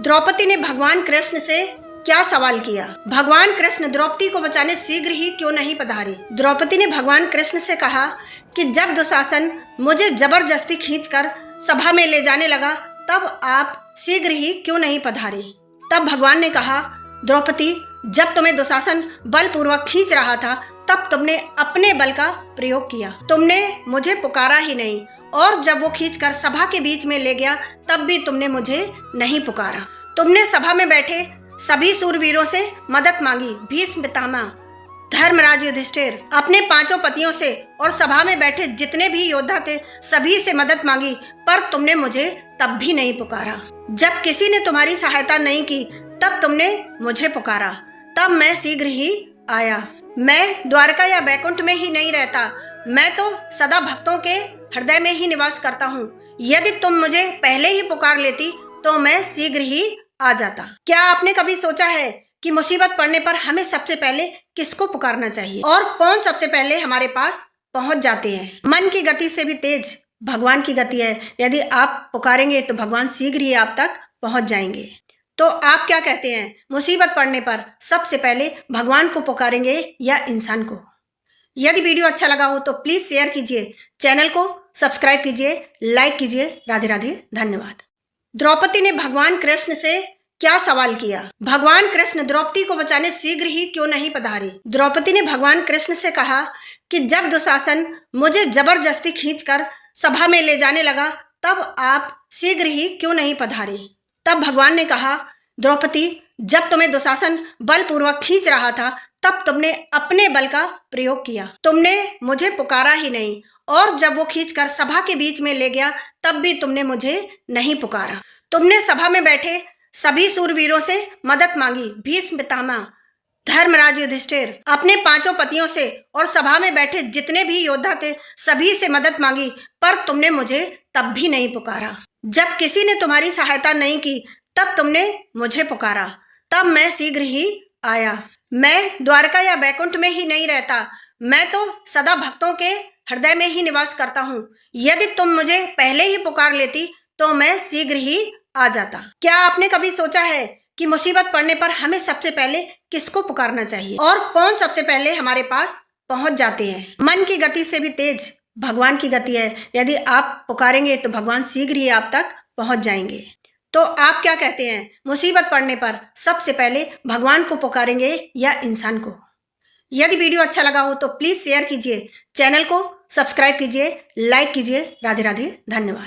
द्रौपदी ने भगवान कृष्ण से क्या सवाल किया? भगवान कृष्ण द्रौपदी को बचाने शीघ्र ही क्यों नहीं पधारे? द्रौपदी ने भगवान कृष्ण से कहा कि जब दुशासन मुझे जबरदस्ती खींचकर सभा में ले जाने लगा तब आप शीघ्र ही क्यों नहीं पधारे? तब भगवान ने कहा, द्रौपदी, जब तुम्हें दुशासन बलपूर्वक खींच रहा था तब तुमने अपने बल का प्रयोग किया। तुमने मुझे पुकारा ही नहीं, और जब वो खींचकर सभा के बीच में ले गया तब भी तुमने मुझे नहीं पुकारा। तुमने सभा में बैठे सभी सूरवीरों से मदद मांगी, भीष्म पितामह, धर्मराज युधिष्ठिर, अपने 5 पतियों से और सभा में बैठे जितने भी योद्धा थे सभी से मदद मांगी, पर तुमने मुझे तब भी नहीं पुकारा। जब किसी ने तुम्हारी सहायता नहीं की तब तुमने मुझे पुकारा, तब मैं शीघ्र ही आया। मैं द्वारका या बैकुंठ में ही नहीं रहता, मैं तो सदा भक्तों के हृदय में ही निवास करता हूँ। यदि तुम मुझे पहले ही पुकार लेती तो मैं शीघ्र ही आ जाता। क्या आपने कभी सोचा है कि मुसीबत पड़ने पर हमें सबसे पहले किसको पुकारना चाहिए और कौन सबसे पहले हमारे पास पहुंच जाते हैं? मन की गति से भी तेज भगवान की गति है। यदि आप पुकारेंगे तो भगवान शीघ्र ही आप तक पहुंच जाएंगे। तो आप क्या कहते हैं, मुसीबत पड़ने पर सबसे पहले भगवान को पुकारेंगे या इंसान को? यदि वीडियो अच्छा लगा हो तो प्लीज शेयर कीजिए, चैनल को सब्सक्राइब कीजिए, लाइक कीजिए। राधे राधे, धन्यवाद। द्रौपदी ने भगवान कृष्ण से क्या सवाल किया? भगवान कृष्ण द्रौपदी को बचाने शीघ्र ही क्यों नहीं पधारे? द्रौपदी ने भगवान कृष्ण से कहा कि जब दुशासन मुझे जबरदस्ती खींचकर सभा में ले जाने लगा तब आप शीघ्र ही क्यों नहीं पधारे? तब भगवान ने कहा, द्रौपदी, जब तुम्हें दुशासन बलपूर्वक खींच रहा था तब तुमने अपने बल का प्रयोग किया। तुमने मुझे पुकारा ही नहीं, और जब वो खींचकर सभा के बीच में ले गया तब भी तुमने मुझे नहीं पुकारा। तुमने सभा में बैठे सभी सूरवीरों से मदद मांगी, भीष्म पितामह, धर्मराज युधिष्ठिर, अपने 5 पतियों से और सभा में बैठे जितने भी योद्धा थे सभी से मदद मांगी, पर तुमने मुझे तब भी नहीं पुकारा। जब किसी ने तुम्हारी सहायता नहीं की तब तुमने मुझे पुकारा, तब मैं शीघ्र ही आया। मैं द्वारका या बैकुंठ में ही नहीं रहता, मैं तो सदा भक्तों के हृदय में ही निवास करता हूँ। यदि तुम मुझे पहले ही पुकार लेती तो मैं शीघ्र ही आ जाता। क्या आपने कभी सोचा है कि मुसीबत पड़ने पर हमें सबसे पहले किसको पुकारना चाहिए और कौन सबसे पहले हमारे पास पहुंच जाते हैं? मन की गति से भी तेज भगवान की गति है। यदि आप पुकारेंगे तो भगवान शीघ्र ही आप तक पहुंच जाएंगे। तो आप क्या कहते हैं, मुसीबत पड़ने पर सबसे पहले भगवान को पुकारेंगे या इंसान को? यदि वीडियो अच्छा लगा हो तो प्लीज शेयर कीजिए, चैनल को सब्सक्राइब कीजिए, लाइक कीजिए। राधे राधे, धन्यवाद।